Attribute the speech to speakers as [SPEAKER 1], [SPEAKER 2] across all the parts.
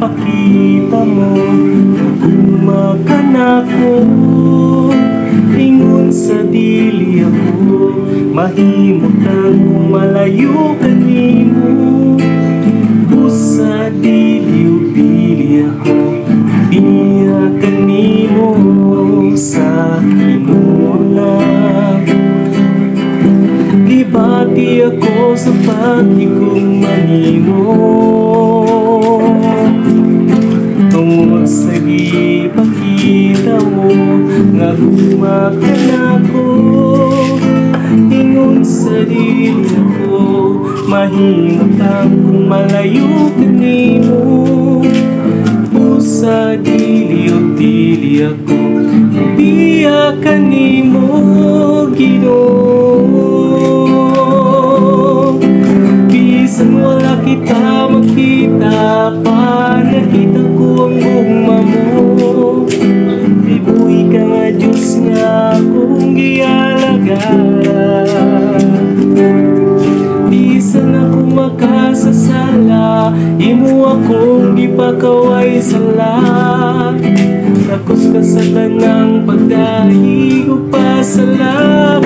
[SPEAKER 1] ipakita mo, gumakan ako, ingon sa dili ako, mahimot ang malayo kanimo. Usa dili o dili ako, iya kanimo sa inuna. Ibati ako sa pag-igong manimo, tungod sa ipakita mo nga gumakan ako, ingon sa dili ako, mahimot ang malayo kanimo. Usa dili o dili ako, iya kanimo Ginoo. Bisan wala kita makita pa, nakita ko ang gugma mo. Ibuhi ka nga Diyos nga akong gialagara. Bisan ako makasasala, imo akong gipakaway sala. Takos ka sa tanang pagdahi ko pa, salamat.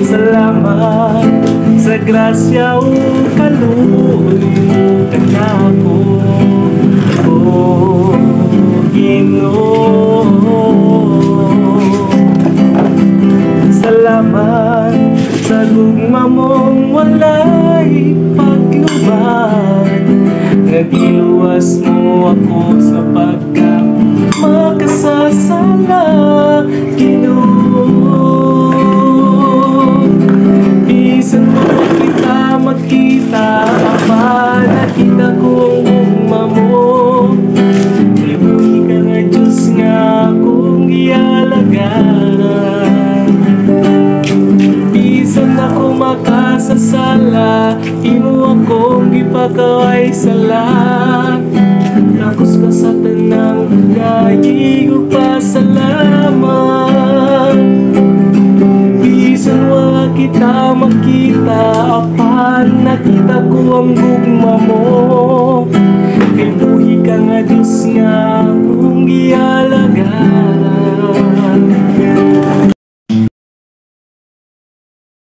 [SPEAKER 1] Salamat sa grasya o kaluoy kanako, oh Ginoo. Salamat sa gugma mong walay paglubad, nagiluwas mo ako sa pagka makasasala, Ginoo. Bisan mo kita magkita pa, nakita ko ang gugma mo. Ibuhi ka nga Diyos nga akong gialagara. Bisan ako makasasala, imo akong gipakaway sala. Takos ka sa tanang gayi ko pa, salamat. Bisan wala kita makita apan, nakita ko ang gugma mo. Kay buhi ka nga Diyos nga akong giya